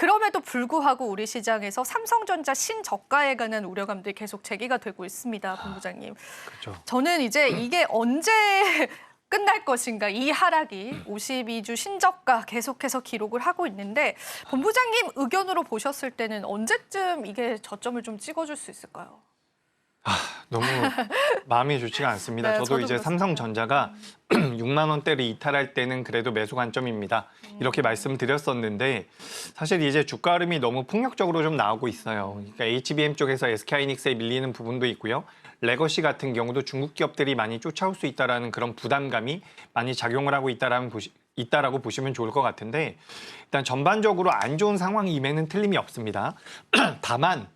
그럼에도 불구하고 우리 시장에서 삼성전자 신저가에 관한 우려감들이 계속 제기가 되고 있습니다, 본부장님. 그렇죠. 저는 이제 이게 언제 끝날 것인가, 이 하락이 52주 신저가 계속해서 기록을 하고 있는데 본부장님 의견으로 보셨을 때는 언제쯤 이게 저점을 좀 찍어줄 수 있을까요? 너무 마음이 좋지가 않습니다. 네, 저도 이제 그렇습니다. 삼성전자가 6만 원대를 이탈할 때는 그래도 매수 관점입니다. 이렇게 말씀드렸었는데 사실 이제 주가 흐름이 너무 폭력적으로 좀 나오고 있어요. 그러니까 HBM 쪽에서 SK하이닉스에 밀리는 부분도 있고요. 레거시 같은 경우도 중국 기업들이 많이 쫓아올 수 있다라는 그런 부담감이 많이 작용을 하고 있다라고 보시면 좋을 것 같은데 일단 전반적으로 안 좋은 상황임에는 틀림이 없습니다. 다만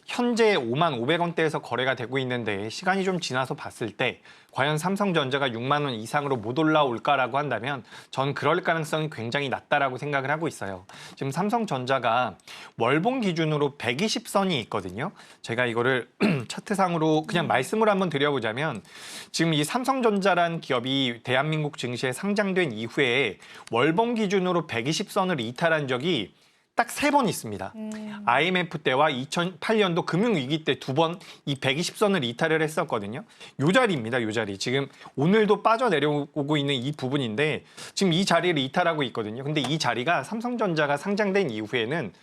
현재 5만 500원대에서 거래가 되고 있는데 시간이 좀 지나서 봤을 때 과연 삼성전자가 6만 원 이상으로 못 올라올까라고 한다면 전 그럴 가능성이 굉장히 낮다라고 생각을 하고 있어요. 지금 삼성전자가 월봉 기준으로 120선이 있거든요. 제가 이거를 차트상으로 그냥 말씀을 한번 드려보자면 지금 이 삼성전자란 기업이 대한민국 증시에 상장된 이후에 월봉 기준으로 120선을 이탈한 적이 딱 3번 있습니다. IMF 때와 2008년도 금융위기 때 2번 이 120선을 이탈을 했었거든요. 요 자리입니다. 요 자리. 지금 오늘도 빠져내려오고 있는 이 부분인데 지금 이 자리를 이탈하고 있거든요. 근데 이 자리가 삼성전자가 상장된 이후에는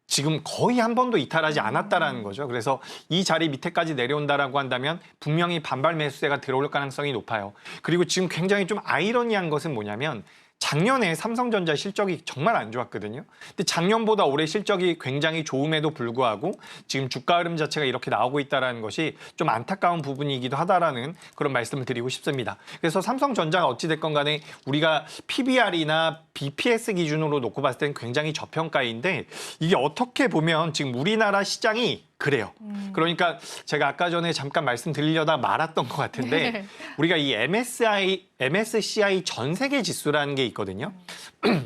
지금 거의 한 번도 이탈하지 않았다라는 거죠. 그래서 이 자리 밑에까지 내려온다라고 한다면 분명히 반발 매수세가 들어올 가능성이 높아요. 그리고 지금 굉장히 좀 아이러니한 것은 뭐냐면 작년에 삼성전자 실적이 정말 안 좋았거든요. 근데 작년보다 올해 실적이 굉장히 좋음에도 불구하고 지금 주가 흐름 자체가 이렇게 나오고 있다는 것이 좀 안타까운 부분이기도 하다라는 그런 말씀을 드리고 싶습니다. 그래서 삼성전자가 어찌됐건 간에 우리가 PBR이나 BPS 기준으로 놓고 봤을 때는 굉장히 저평가인데 이게 어떻게 보면 지금 우리나라 시장이 그래요. 그러니까 제가 아까 전에 잠깐 말씀드리려다 말았던 것 같은데 네. 우리가 이 MSCI 전 세계 지수라는 게 있거든요.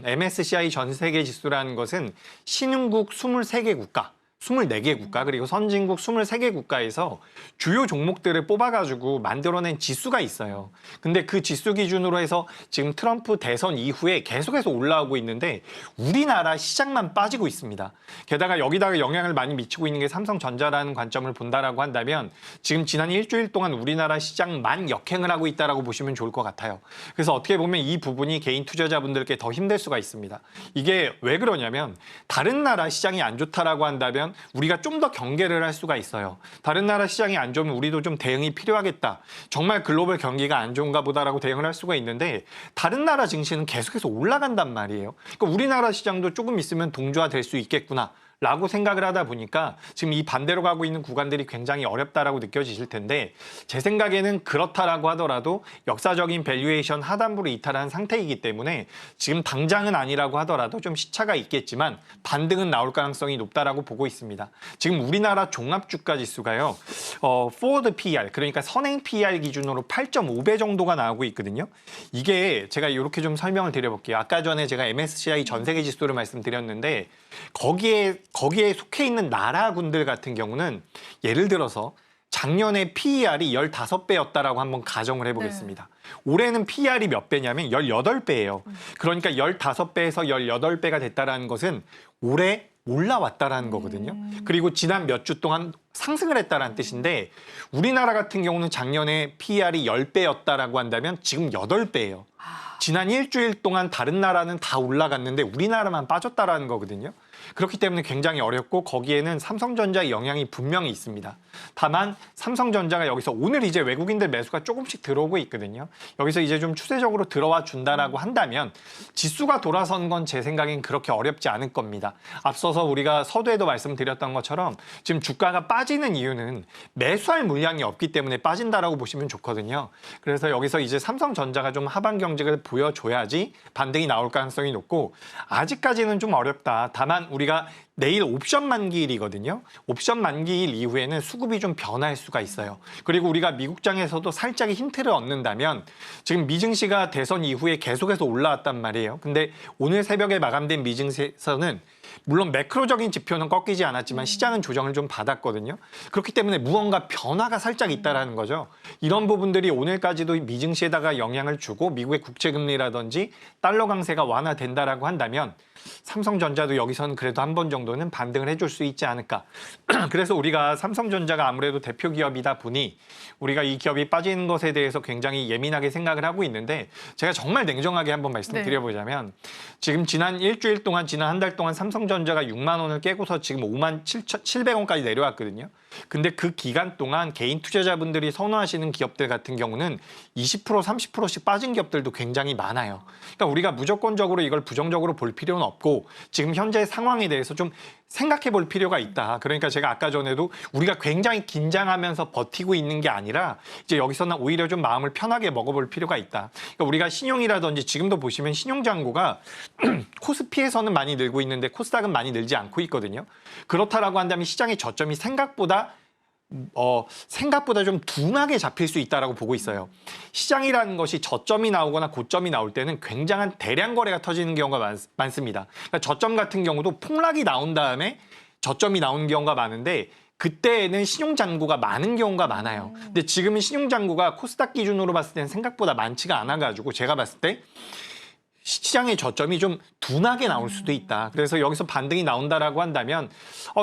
MSCI 전 세계 지수라는 것은 신흥국 23개 국가, 24개 국가 그리고 선진국 23개 국가에서 주요 종목들을 뽑아가지고 만들어낸 지수가 있어요. 근데 그 지수 기준으로 해서 지금 트럼프 대선 이후에 계속해서 올라오고 있는데 우리나라 시장만 빠지고 있습니다. 게다가 여기다가 영향을 많이 미치고 있는 게 삼성전자라는 관점을 본다라고 한다면 지금 지난 일주일 동안 우리나라 시장만 역행을 하고 있다라고 보시면 좋을 것 같아요. 그래서 어떻게 보면 이 부분이 개인 투자자분들께 더 힘들 수가 있습니다. 이게 왜 그러냐면 다른 나라 시장이 안 좋다라고 한다면 우리가 좀 더 경계를 할 수가 있어요. 다른 나라 시장이 안 좋으면 우리도 좀 대응이 필요하겠다. 정말 글로벌 경기가 안 좋은가 보다라고 대응을 할 수가 있는데 다른 나라 증시는 계속해서 올라간단 말이에요. 그러니까 우리나라 시장도 조금 있으면 동조화될 수 있겠구나. 라고 생각을 하다 보니까 지금 이 반대로 가고 있는 구간들이 굉장히 어렵다라고 느껴지실 텐데 제 생각에는 그렇다라고 하더라도 역사적인 밸류에이션 하단부로 이탈한 상태이기 때문에 지금 당장은 아니라고 하더라도 좀 시차가 있겠지만 반등은 나올 가능성이 높다라고 보고 있습니다. 지금 우리나라 종합주가지수가요. 포워드 PER 그러니까 선행 PER 기준으로 8.5배 정도가 나오고 있거든요. 이게 제가 이렇게 좀 설명을 드려볼게요. 아까 전에 제가 MSCI 전 세계 지수를 말씀드렸는데 거기에 속해 있는 나라군들 같은 경우는 예를 들어서 작년에 PER이 15배였다라고 한번 가정을 해보겠습니다. 올해는 PER이 몇 배냐면 18배예요. 그러니까 15배에서 18배가 됐다는 것은 올해 올라왔다라는 거거든요. 그리고 지난 몇 주 동안 상승을 했다는 뜻인데 우리나라 같은 경우는 작년에 PER이 10배였다라고 한다면 지금 8배예요. 지난 일주일 동안 다른 나라는 다 올라갔는데 우리나라만 빠졌다라는 거거든요. 그렇기 때문에 굉장히 어렵고 거기에는 삼성전자의 영향이 분명히 있습니다. 다만 삼성전자가 여기서 오늘 이제 외국인들 매수가 조금씩 들어오고 있거든요. 여기서 이제 좀 추세적으로 들어와 준다라고 한다면 지수가 돌아선 건 제 생각엔 그렇게 어렵지 않을 겁니다. 앞서서 우리가 서두에도 말씀드렸던 것처럼 지금 주가가 빠지는 이유는 매수할 물량이 없기 때문에 빠진다라고 보시면 좋거든요. 그래서 여기서 이제 삼성전자가 좀 하반 경직을 보여줘야지 반등이 나올 가능성이 높고 아직까지는 좀 어렵다. 다만 우리가 내일 옵션 만기일이거든요. 옵션 만기일 이후에는 수급이 좀 변할 수가 있어요. 그리고 우리가 미국장에서도 살짝의 힌트를 얻는다면 지금 미증시가 대선 이후에 계속해서 올라왔단 말이에요. 근데 오늘 새벽에 마감된 미증시에서는 물론 매크로적인 지표는 꺾이지 않았지만 시장은 조정을 좀 받았거든요. 그렇기 때문에 무언가 변화가 살짝 있다라는 거죠. 이런 부분들이 오늘까지도 미증시에다가 영향을 주고 미국의 국채금리라든지 달러 강세가 완화된다라고 한다면 삼성전자도 여기서는 그래도 한 번 정도는 반등을 해줄 수 있지 않을까. 그래서 우리가 삼성전자가 아무래도 대표 기업이다 보니 우리가 이 기업이 빠지는 것에 대해서 굉장히 예민하게 생각을 하고 있는데 제가 정말 냉정하게 한번 말씀드려보자면 지금 지난 일주일 동안 지난 한 달 동안 삼성전자가 6만 원을 깨고서 지금 5만 7,700원까지 내려왔거든요. 근데 그 기간 동안 개인 투자자분들이 선호하시는 기업들 같은 경우는 20% 30%씩 빠진 기업들도 굉장히 많아요. 그러니까 우리가 무조건적으로 이걸 부정적으로 볼 필요는 없고 지금 현재 상황에 대해서 좀 생각해 볼 필요가 있다. 그러니까 제가 아까 전에도 우리가 굉장히 긴장하면서 버티고 있는 게 아니라 이제 여기서는 오히려 좀 마음을 편하게 먹어볼 필요가 있다. 그러니까 우리가 신용이라든지 지금도 보시면 신용잔고가 코스피에서는 많이 늘고 있는데 코스닥은 많이 늘지 않고 있거든요. 그렇다라고 한다면 시장의 저점이 생각보다 좀 둔하게 잡힐 수 있다라고 보고 있어요. 시장이라는 것이 저점이 나오거나 고점이 나올 때는 굉장한 대량 거래가 터지는 경우가 많습니다. 그러니까 저점 같은 경우도 폭락이 나온 다음에 저점이 나오는 경우가 많은데 그때에는 신용잔고가 많은 경우가 많아요. 근데 지금은 신용잔고가 코스닥 기준으로 봤을 때는 생각보다 많지가 않아가지고 제가 봤을 때 시장의 저점이 좀 둔하게 나올 수도 있다. 그래서 여기서 반등이 나온다라고 한다면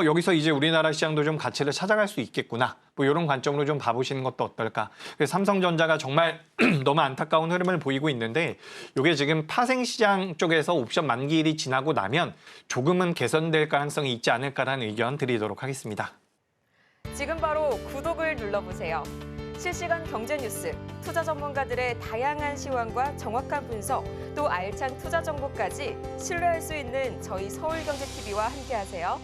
여기서 이제 우리나라 시장도 좀 가치를 찾아갈 수 있겠구나. 뭐 이런 관점으로 좀 봐보시는 것도 어떨까. 그래서 삼성전자가 정말 너무 안타까운 흐름을 보이고 있는데 이게 지금 파생시장 쪽에서 옵션 만기일이 지나고 나면 조금은 개선될 가능성이 있지 않을까라는 의견 드리도록 하겠습니다. 지금 바로 구독을 눌러보세요. 실시간 경제 뉴스, 투자 전문가들의 다양한 시황과 정확한 분석, 또 알찬 투자 정보까지 신뢰할 수 있는 저희 서울경제TV와 함께하세요.